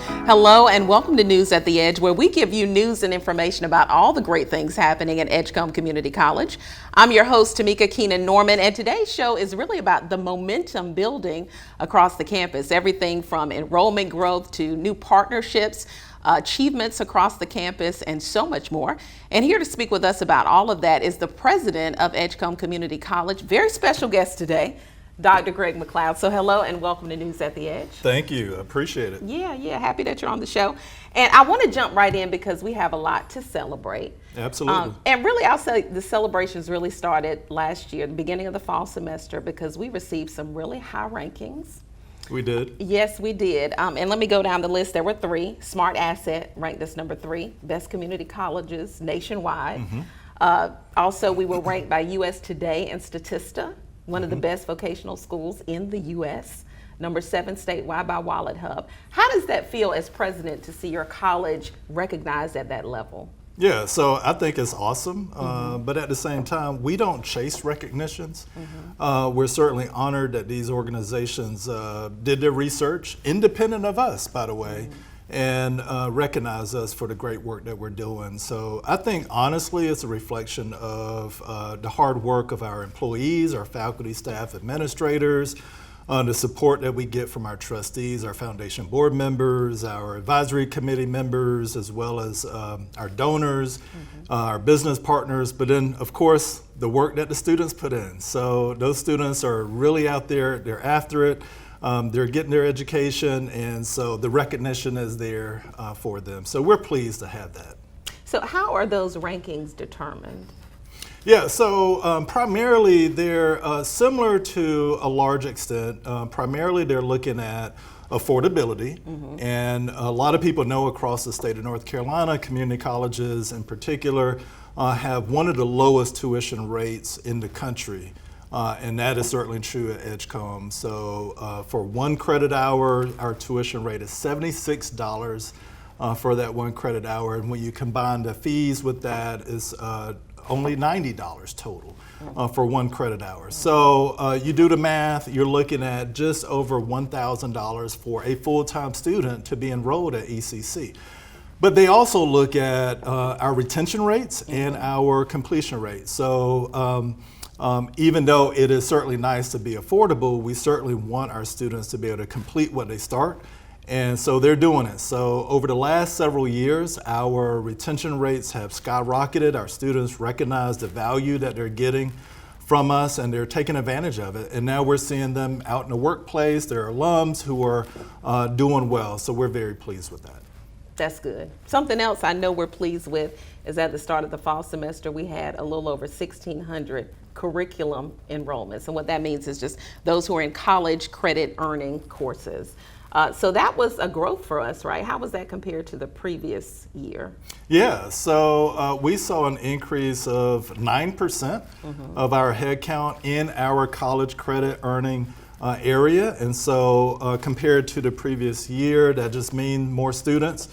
Hello and welcome to News at the Edge, where we give you news and information about all the great things happening at Edgecombe Community College. I'm your host, Tamika Keenan-Norman, and today's show is really about the momentum building across the campus. Everything from enrollment growth to new partnerships, achievements across the campus, and so much more. And here to speak with us about all of that is the president of Edgecombe Community College. Very special guest today, Dr. Greg McLeod. So hello and welcome to News at the Edge. Thank you. I appreciate it. Yeah, happy that you're on the show. And I want to jump right in because we have a lot to celebrate. Absolutely. And really, I'll say the celebrations really started last year, the beginning of the fall semester, because we received some really high rankings. We did. Yes, we did. And let me go down the list. There were 3. Smart Asset ranked us number 3, best community colleges nationwide. Also, we were ranked by US Today and Statista, one of the best vocational schools in the U.S., number 7 statewide by Wallet Hub. How does that feel as president to see your college recognized at that level? Yeah, so I think it's awesome, but at the same time, we don't chase recognitions. We're certainly honored that these organizations did their research, independent of us, by the way, and recognize us for the great work that we're doing. So I think honestly it's a reflection of the hard work of our employees, our faculty, staff, administrators, the support that we get from our trustees, our foundation board members, our advisory committee members, as well as our donors, our business partners, but then of course the work that the students put in. So those students are really out there, they're after it. They're getting their education, and so the recognition is there for them. So we're pleased to have that. So how are those rankings determined? Yeah, so primarily they're similar to a large extent. Primarily they're looking at affordability, and a lot of people know across the state of North Carolina, community colleges in particular have one of the lowest tuition rates in the country. And that is certainly true at Edgecombe. So for 1 credit hour, our tuition rate is $76 for that 1 credit hour. And when you combine the fees with that, it's only $90 total for 1 credit hour. So you do the math, you're looking at just over $1,000 for a full-time student to be enrolled at ECC. But they also look at our retention rates and our completion rates. So even though it is certainly nice to be affordable, we certainly want our students to be able to complete what they start. And so they're doing it. So over the last several years, our retention rates have skyrocketed. Our students recognize the value that they're getting from us, and they're taking advantage of it. And now we're seeing them out in the workplace. They're alums who are doing well. So we're very pleased with that. That's good. Something else I know we're pleased with is at the start of the fall semester, we had a little over 1,600 curriculum enrollments. And what that means is just those who are in college credit earning courses. So that was a growth for us, right? How was that compared to the previous year? Yeah, so we saw an increase of 9% of our headcount in our college credit earning area. And so compared to the previous year, that just means more students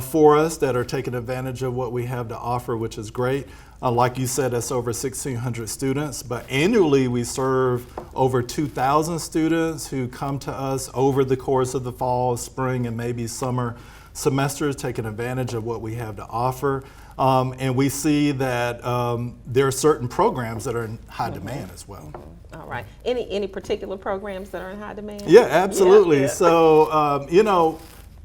for us that are taking advantage of what we have to offer, which is great. Like you said, that's over 1,600 students, but annually we serve over 2,000 students who come to us over the course of the fall, spring, and maybe summer semesters, taking advantage of what we have to offer. And we see that there are certain programs that are in high demand as well. All right. Any particular programs that are in high demand? Yeah, absolutely. Yeah. So,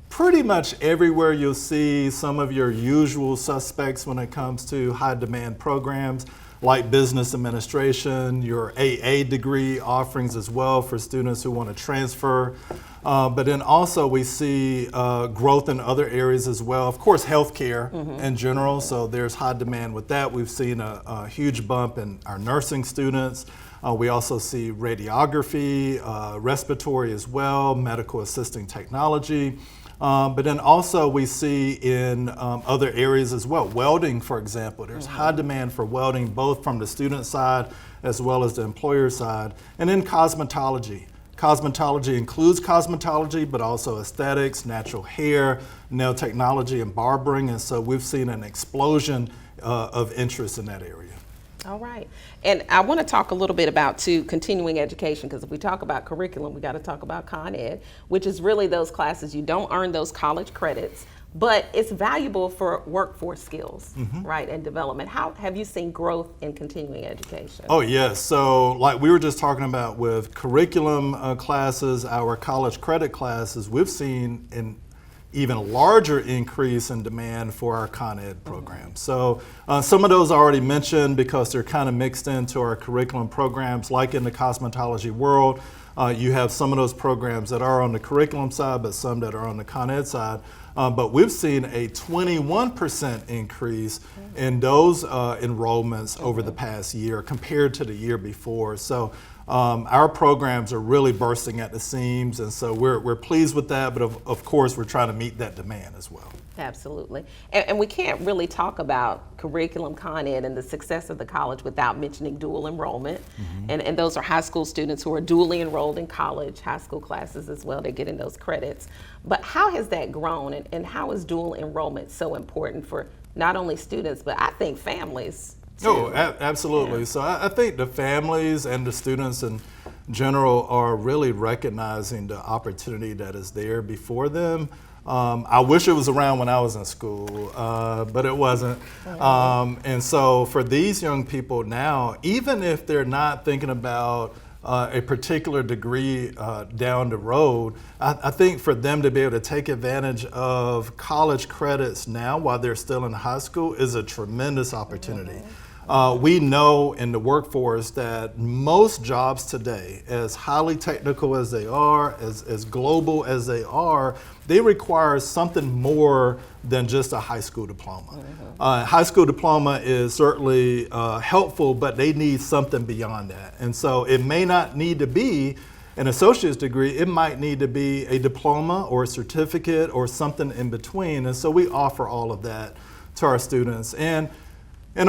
pretty much everywhere you'll see some of your usual suspects when it comes to high demand programs like business administration, your AA degree offerings as well for students who want to transfer. But then also we see growth in other areas as well. Of course, healthcare in general, so there's high demand with that. We've seen a huge bump in our nursing students. We also see radiography, respiratory as well, medical assisting technology. But then also we see in other areas as well. Welding, for example, there's high demand for welding, both from the student side as well as the employer side. And then cosmetology. Cosmetology includes cosmetology, but also aesthetics, natural hair, nail technology, and barbering. And so we've seen an explosion of interest in that area. All right. And I want to talk a little bit about, too, continuing education, because if we talk about curriculum, we got to talk about Con Ed, which is really those classes you don't earn those college credits, but it's valuable for workforce skills, right, and development. How have you seen growth in continuing education? Oh, yes. So like we were just talking about with curriculum classes, our college credit classes, we've seen an even larger increase in demand for our Con Ed program. So some of those I already mentioned because they're kind of mixed into our curriculum programs, like in the cosmetology world. You have some of those programs that are on the curriculum side, but some that are on the Con Ed side. But we've seen a 21% increase in those enrollments over the past year compared to the year before. So our programs are really bursting at the seams, and so we're pleased with that, but of course we're trying to meet that demand as well. Absolutely. And we can't really talk about curriculum, Con Ed, and the success of the college without mentioning dual enrollment. And those are high school students who are dually enrolled in college, high school classes as well. They're getting those credits. But how has that grown, and how is dual enrollment so important for not only students, but I think families? Oh, absolutely. Yeah. So I think the families and the students in general are really recognizing the opportunity that is there before them. I wish it was around when I was in school, but it wasn't. And so for these young people now, even if they're not thinking about a particular degree down the road, I think for them to be able to take advantage of college credits now while they're still in high school is a tremendous opportunity. We know in the workforce that most jobs today, as highly technical as they are, as global as they are, they require something more than just a high school diploma. High school diploma is certainly helpful, but they need something beyond that. And so it may not need to be an associate's degree, it might need to be a diploma or a certificate or something in between. And so we offer all of that to our students. And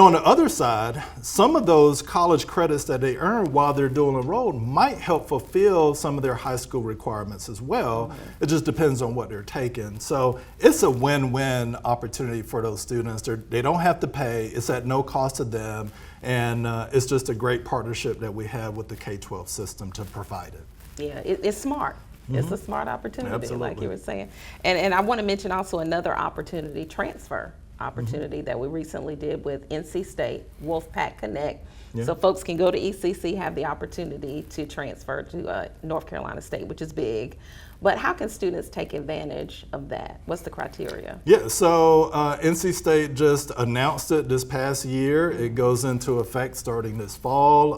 on the other side, some of those college credits that they earn while they're dual enrolled might help fulfill some of their high school requirements as well. It just depends on what they're taking. So it's a win-win opportunity for those students. They don't have to pay, it's at no cost to them, and it's just a great partnership that we have with the K-12 system to provide it. Yeah, it's smart. It's a smart opportunity, Absolutely. Like you were saying. And I want to mention also another opportunity, transfer opportunity that we recently did with NC State, Wolfpack Connect. Yeah. So folks can go to ECC, have the opportunity to transfer to North Carolina State, which is big. But how can students take advantage of that? What's the criteria? Yeah, so NC State just announced it this past year. It goes into effect starting this fall,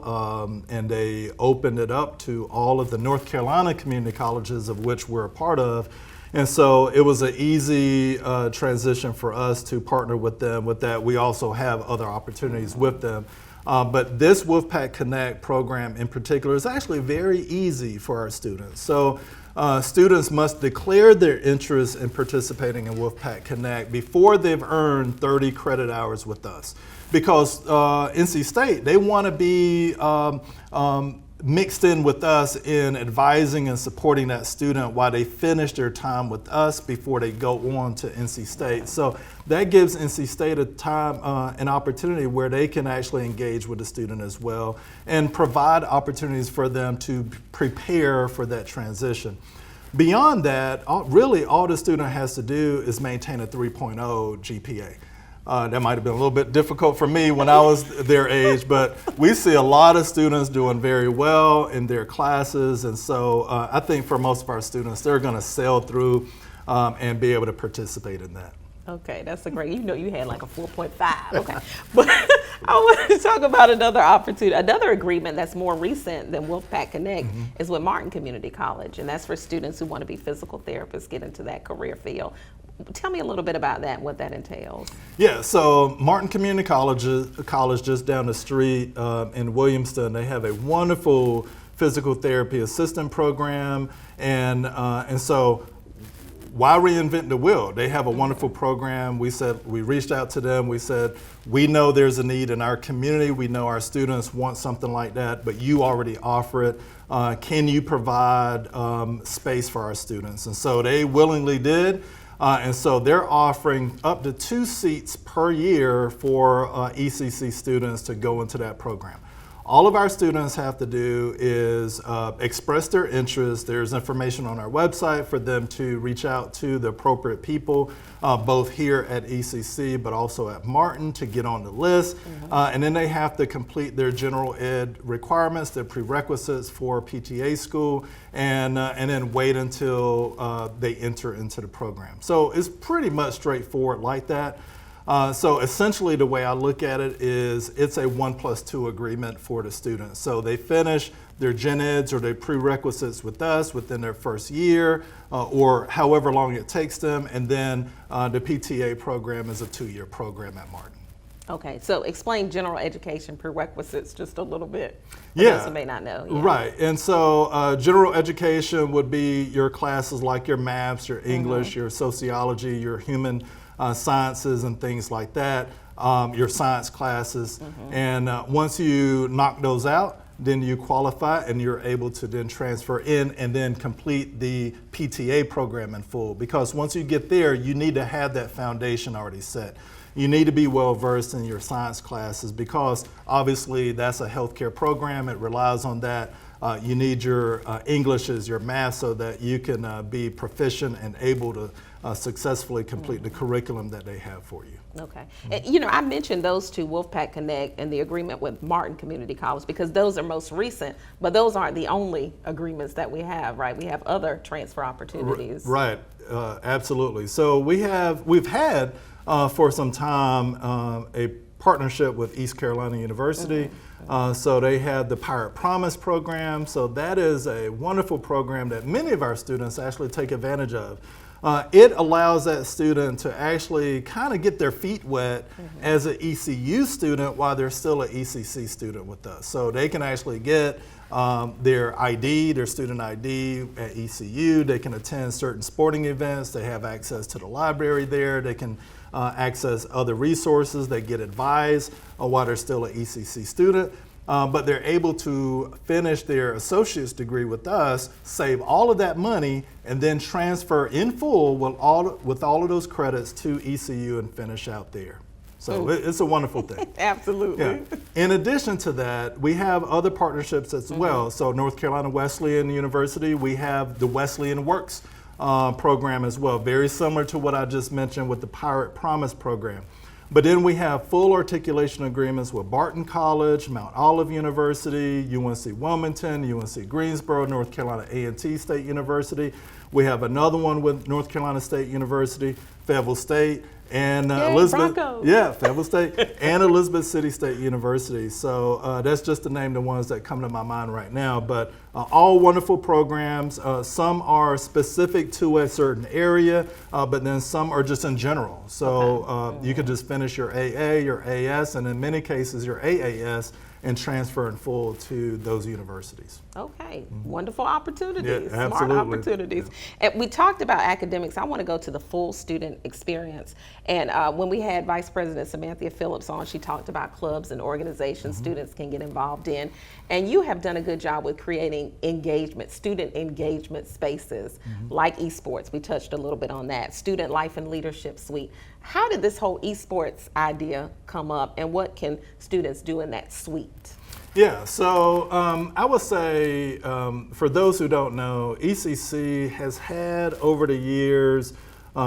and they opened it up to all of the North Carolina community colleges, of which we're a part of. And so it was an easy transition for us to partner with them with that. We also have other opportunities with them. But this Wolfpack Connect program in particular is actually very easy for our students. So students must declare their interest in participating in Wolfpack Connect before they've earned 30 credit hours with us. Because NC State, they want to be mixed in with us in advising and supporting that student while they finish their time with us before they go on to NC State. So that gives NC State an opportunity where they can actually engage with the student as well and provide opportunities for them to prepare for that transition. Beyond that, really all the student has to do is maintain a 3.0 GPA. That might have been a little bit difficult for me when I was their age, but we see a lot of students doing very well in their classes, and so I think for most of our students, they're going to sail through and be able to participate in that. Okay, that's a great, you had like a 4.5, okay. But I want to talk about another opportunity, another agreement that's more recent than Wolfpack Connect is with Martin Community College, and that's for students who want to be physical therapists, get into that career field. Tell me a little bit about that, what that entails. Yeah, so Martin Community College just down the street in Williamston, they have a wonderful physical therapy assistant program, and so why reinvent the wheel? They have a wonderful program. We reached out to them. We said, we know there's a need in our community. We know our students want something like that, but you already offer it. Can you provide space for our students? And so they willingly did. And so they're offering up to 2 seats per year for ECC students to go into that program. All of our students have to do is express their interest. There's information on our website for them to reach out to the appropriate people, both here at ECC, but also at Martin to get on the list. And then they have to complete their general ed requirements, their prerequisites for PTA school, and then wait until they enter into the program. So it's pretty much straightforward like that. So essentially the way I look at it is it's a 1+2 agreement for the students. So they finish their gen eds or their prerequisites with us within their first year or however long it takes them, and then the PTA program is a 2-year program at Martin. Okay, so explain general education prerequisites just a little bit. Yeah, those who may not know. Right, and so general education would be your classes like your maths, your English, your sociology, your human sciences and things like that, your science classes. And once you knock those out, then you qualify and you're able to then transfer in and then complete the PTA program in full. Because once you get there, you need to have that foundation already set. You need to be well versed in your science classes because obviously that's a healthcare program. It relies on that. You need your English as your math so that you can be proficient and able to successfully complete the curriculum that they have for you. Okay. And, you know, I mentioned those two, Wolfpack Connect and the agreement with Martin Community College, because those are most recent, but those aren't the only agreements that we have, right? We have other transfer opportunities. Right, absolutely. So we've had for some time a partnership with East Carolina University. So they have the Pirate Promise program. So that is a wonderful program that many of our students actually take advantage of. It allows that student to actually kind of get their feet wet as an ECU student while they're still an ECC student with us. So they can actually get their ID, their student ID at ECU. They can attend certain sporting events. They have access to the library there. They can access other resources. They get advised while they're still an ECC student. But they're able to finish their associate's degree with us, save all of that money, and then transfer in full with all of those credits to ECU and finish out there. So it's a wonderful thing. Absolutely. Yeah. In addition to that, we have other partnerships as well. So North Carolina Wesleyan University, we have the Wesleyan Works program as well, very similar to what I just mentioned with the Pirate Promise program. But then we have full articulation agreements with Barton College, Mount Olive University, UNC Wilmington, UNC Greensboro, North Carolina A&T State University. We have another one with North Carolina State University, Fayetteville State, and Elizabeth. Broncos. Yeah, Fayetteville State and Elizabeth City State University. So that's just to name the ones that come to my mind right now. But all wonderful programs. Some are specific to a certain area, but then some are just in general. So you can just finish your AA, your AS, and in many cases your AAS, and transfer in full to those universities. Okay, wonderful opportunities, Yeah, smart opportunities. Yeah. And we talked about academics. I want to go to the full student experience. And when we had Vice President Samantha Phillips on, she talked about clubs and organizations students can get involved in. And you have done a good job with creating engagement, student engagement spaces like esports. We touched a little bit on that. Student Life and Leadership Suite. How did this whole esports idea come up, and what can students do in that suite? Yeah, so I would say for those who don't know, ECC has had over the years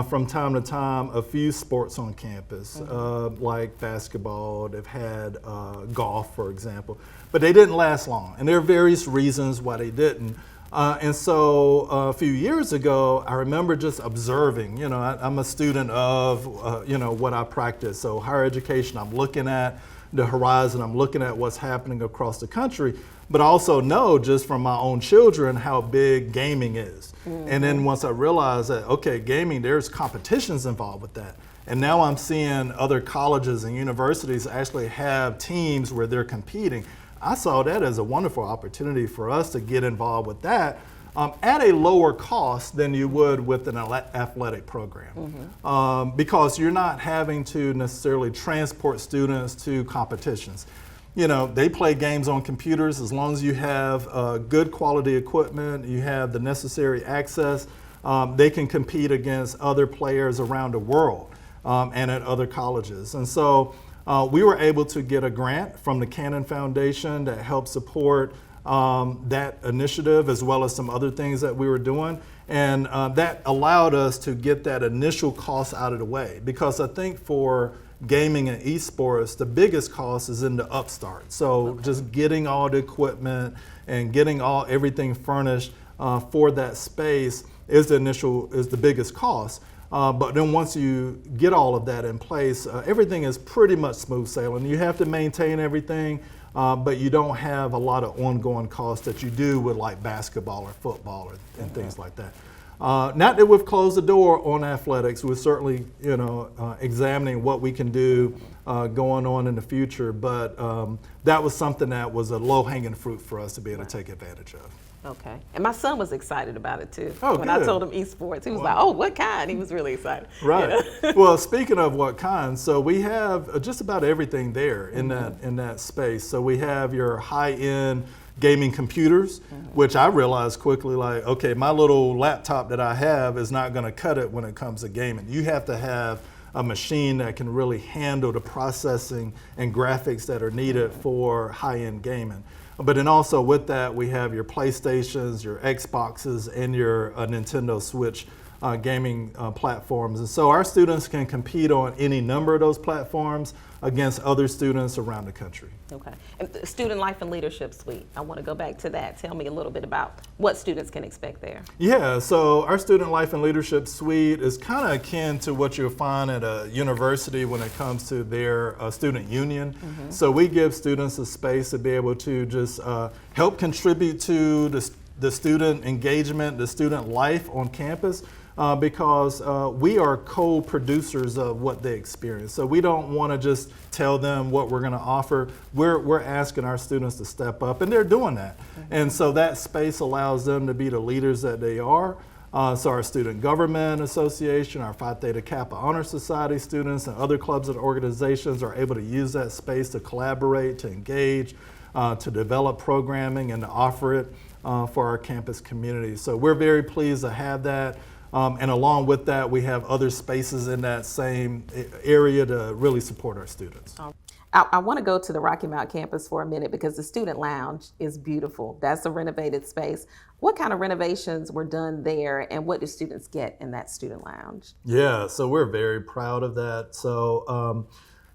from time to time a few sports on campus, like basketball. They've had golf, for example, but they didn't last long, and there are various reasons why they didn't. And so a few years ago, I remember just observing, you know, I'm a student of, you know, what I practice. So higher education, I'm looking at the horizon, I'm looking at what's happening across the country, but I also know just from my own children how big gaming is. And then once I realized that, okay, gaming, there's competitions involved with that. And now I'm seeing other colleges and universities actually have teams where they're competing. I saw that as a wonderful opportunity for us to get involved with that at a lower cost than you would with an athletic program. Because you're not having to necessarily transport students to competitions. You know, they play games on computers as long as you have good quality equipment, you have the necessary access. they can compete against other players around the world and at other colleges. And so we were able to get a grant from the Cannon Foundation that helped support that initiative, as well as some other things that we were doing. And that allowed us to get that initial cost out of the way. Because I think for gaming and esports, the biggest cost is in the upstart. So just getting all the equipment and getting everything furnished for that space is the biggest cost. But then once you get all of that in place, everything is pretty much smooth sailing. You have to maintain everything, but you don't have a lot of ongoing costs that you do with like basketball or football and things like that. Not that we've closed the door on athletics. We're certainly, examining what we can do going on in the future. But that was something that was a low-hanging fruit for us to be able to take advantage of. Okay. And my son was excited about it too. Oh, when good. I told him esports, he was like, "Oh, what kind?" He was really excited. Right. Well, speaking of what kind, so we have just about everything there in that space. So we have your high-end gaming computers, which I realized quickly, like, okay, my little laptop that I have is not going to cut it when it comes to gaming. You have to have a machine that can really handle the processing and graphics that are needed for high-end gaming. But then also with that, we have your PlayStations, your Xboxes, and your Nintendo Switch gaming platforms. And so our students can compete on any number of those platforms against other students around the country. Okay. And the Student Life and Leadership Suite, I want to go back to that. Tell me a little bit about what students can expect there. Yeah, so our Student Life and Leadership Suite is kind of akin to what you'll find at a university when it comes to their student union. So we give students a space to be able to just help contribute to the student engagement, the student life on campus. Because we are co-producers of what they experience. So we don't want to just tell them what we're going to offer. We're asking our students to step up, and they're doing that. And so that space allows them to be the leaders that they are. So our Student Government Association, our Phi Theta Kappa Honor Society students, and other clubs and organizations are able to use that space to collaborate, to engage, to develop programming, and to offer it for our campus community. So we're very pleased to have that. And along with that, we have other spaces in that same area to really support our students. I want to go to the Rocky Mount campus for a minute because the student lounge is beautiful. That's a renovated space. What kind of renovations were done there, and what do students get in that student lounge? Yeah, so we're very proud of that. So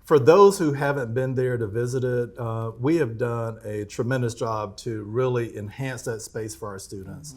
for those who haven't been there to visit it, we have done a tremendous job to really enhance that space for our students.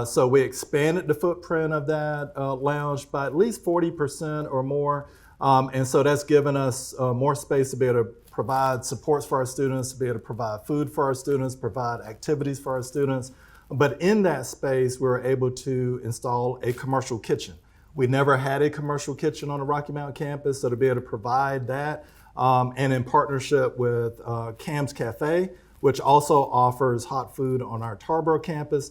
So we expanded the footprint of that lounge by at least 40% or more. And so that's given us more space to be able to provide supports for our students, to be able to provide food for our students, provide activities for our students. But in that space, we were able to install a commercial kitchen. We never had a commercial kitchen on the Rocky Mount campus, so to be able to provide that, and in partnership with Cam's Cafe, which also offers hot food on our Tarboro campus,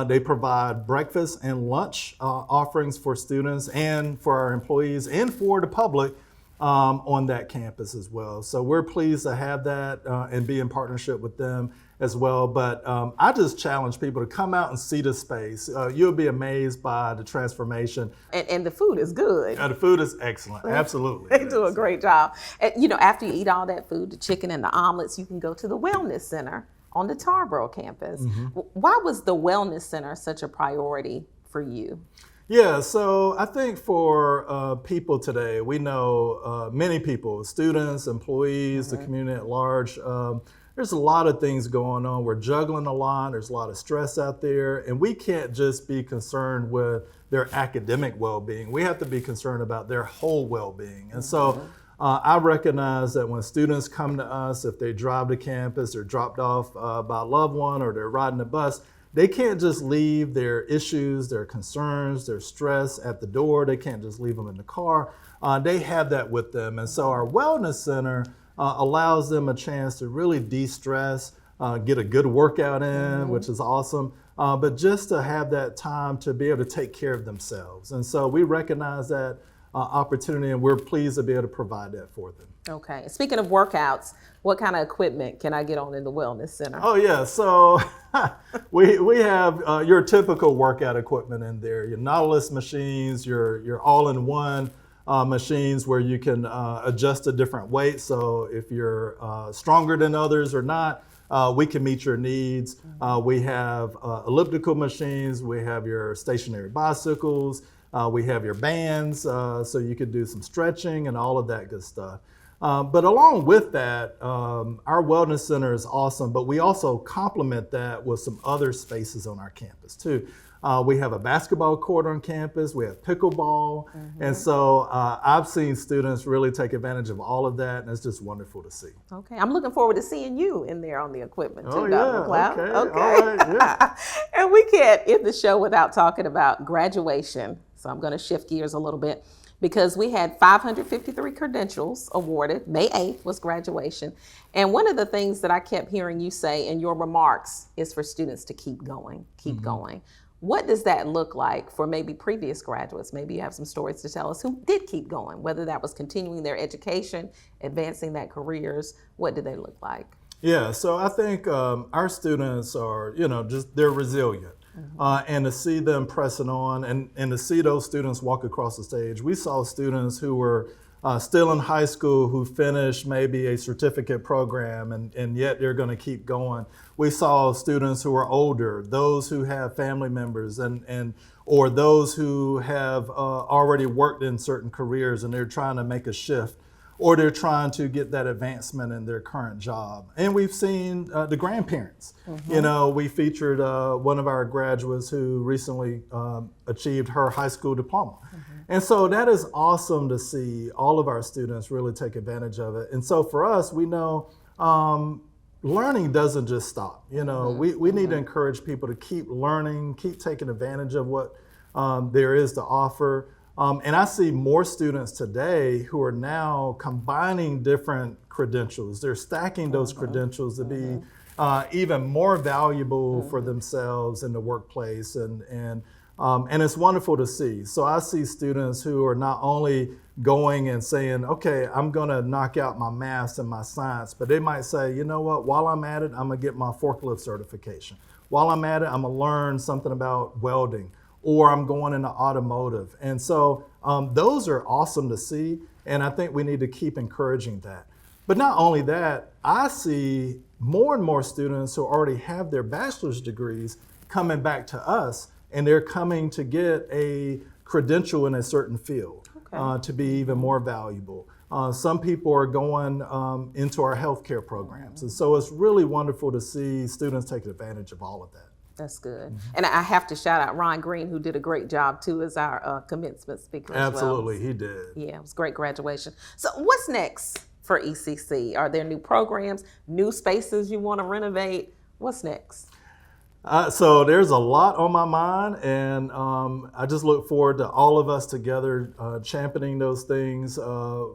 they provide breakfast and lunch offerings for students and for our employees and for the public on that campus as well. So we're pleased to have that and be in partnership with them as well. But I just challenge people to come out and see the space. You'll be amazed by the transformation. And the food is good. The food is excellent, absolutely. They do a great job. And, after you eat all that food, the chicken and the omelets, you can go to the Wellness Center on the Tarboro campus. Why was the Wellness Center such a priority for you? Yeah, so I think for people today, we know many people, students, employees, the community at large, there's a lot of things going on. We're juggling a lot. There's a lot of stress out there. And we can't just be concerned with their academic well-being. We have to be concerned about their whole well-being. And so I recognize that when students come to us, if they drive to campus, they're dropped off by a loved one, or they're riding a bus, they can't just leave their issues, their concerns, their stress at the door. They can't just leave them in the car. They have that with them. And so our Wellness Center allows them a chance to really de-stress, get a good workout in, which is awesome, but just to have that time to be able to take care of themselves. And so we recognize that opportunity, and we're pleased to be able to provide that for them. Okay. Speaking of workouts, what kind of equipment can I get on in the Wellness Center? Oh yeah, so we have your typical workout equipment in there. Your Nautilus machines, your all-in-one machines where you can adjust to different weights. So if you're stronger than others or not, we can meet your needs. We have elliptical machines. We have your stationary bicycles. We have your bands, so you could do some stretching and all of that good stuff. But along with that, our wellness center is awesome, but we also complement that with some other spaces on our campus too. We have a basketball court on campus, we have pickleball, and so I've seen students really take advantage of all of that, and it's just wonderful to see. Okay, I'm looking forward to seeing you in there on the equipment too, Oh Dr. yeah, McLeod. okay, Okay. all right, yeah. And we can't end the show without talking about graduation. So I'm going to shift gears a little bit because we had 553 credentials awarded. May 8th was graduation. And one of the things that I kept hearing you say in your remarks is for students to keep going, keep going. What does that look like for maybe previous graduates? Maybe you have some stories to tell us who did keep going, whether that was continuing their education, advancing their careers. What did they look like? Yeah, so I think our students are, they're resilient. And to see them pressing on and to see those students walk across the stage. We saw students who were still in high school who finished maybe a certificate program and yet they're going to keep going. We saw students who are older, those who have family members or those who have already worked in certain careers and they're trying to make a shift, or they're trying to get that advancement in their current job. And we've seen the grandparents. We featured one of our graduates who recently achieved her high school diploma. And so that is awesome to see all of our students really take advantage of it. And so for us, we know learning doesn't just stop. We need to encourage people to keep learning, keep taking advantage of what there is to offer. And I see more students today who are now combining different credentials. They're stacking those credentials to be even more valuable for themselves in the workplace. And it's wonderful to see. So I see students who are not only going and saying, okay, I'm gonna knock out my math and my science, but they might say, you know what, while I'm at it, I'm gonna get my forklift certification. While I'm at it, I'm gonna learn something about welding, or I'm going into automotive. And so those are awesome to see, and I think we need to keep encouraging that. But not only that, I see more and more students who already have their bachelor's degrees coming back to us, and they're coming to get a credential in a certain field to be even more valuable. Some people are going into our healthcare programs, and so it's really wonderful to see students taking advantage of all of that. That's good. And I have to shout out Ron Green, who did a great job too as our commencement speaker. Absolutely, as well. he did. Yeah, it was great graduation. So what's next for ECC? Are there new programs, new spaces you want to renovate? What's next? So there's a lot on my mind, and I just look forward to all of us together championing those things.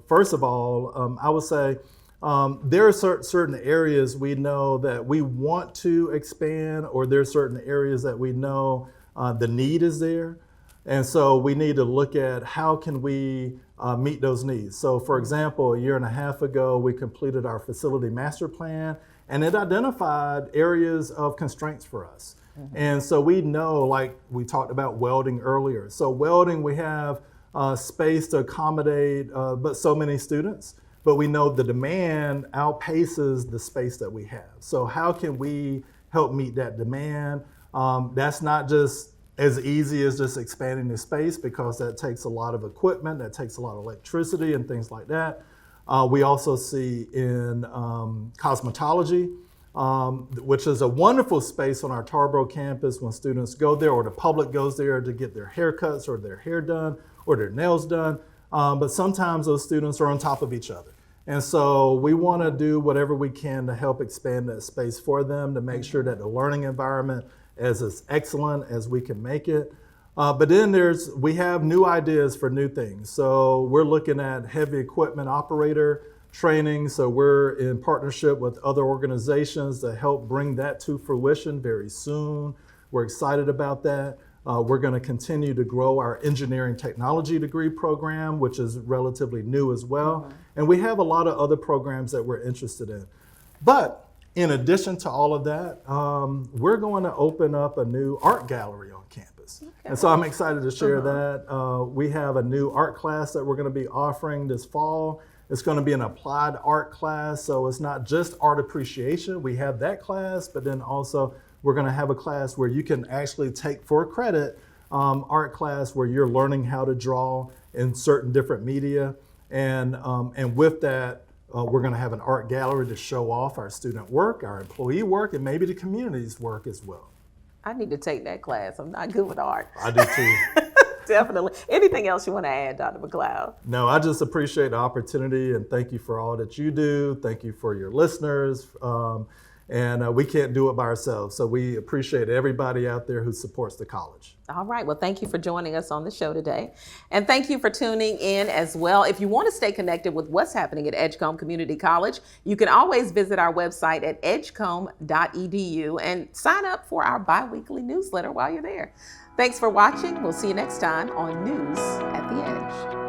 First of all, I would say there are certain areas we know that we want to expand, or there are certain areas that we know the need is there. And so we need to look at how can we meet those needs. So for example, a year and a half ago, we completed our facility master plan, and it identified areas of constraints for us. And so we know, like we talked about welding earlier. So welding, we have space to accommodate but so many students. But we know the demand outpaces the space that we have. So how can we help meet that demand? That's not just as easy as just expanding the space, because that takes a lot of equipment, that takes a lot of electricity and things like that. We also see in cosmetology, which is a wonderful space on our Tarboro campus when students go there, or the public goes there to get their haircuts or their hair done or their nails done. But sometimes those students are on top of each other. And so we want to do whatever we can to help expand that space for them, to make sure that the learning environment is as excellent as we can make it. But then we have new ideas for new things. So we're looking at heavy equipment operator training. So we're in partnership with other organizations to help bring that to fruition very soon. We're excited about that. We're going to continue to grow our engineering technology degree program, which is relatively new as well. And we have a lot of other programs that we're interested in. But in addition to all of that, we're going to open up a new art gallery on campus. Okay. And so I'm excited to share that. We have a new art class that we're going to be offering this fall. It's going to be an applied art class, so it's not just art appreciation. We have that class, but then also we're going to have a class where you can actually take for credit art class where you're learning how to draw in certain different media. And with that, we're going to have an art gallery to show off our student work, our employee work, and maybe the community's work as well. I need to take that class. I'm not good with art. I do too. Definitely. Anything else you want to add, Dr. McLeod? No, I just appreciate the opportunity and thank you for all that you do. Thank you for your listeners. And we can't do it by ourselves. So we appreciate everybody out there who supports the college. All right. Well, thank you for joining us on the show today. And thank you for tuning in as well. If you want to stay connected with what's happening at Edgecombe Community College, you can always visit our website at edgecombe.edu and sign up for our bi-weekly newsletter while you're there. Thanks for watching. We'll see you next time on News at the Edge.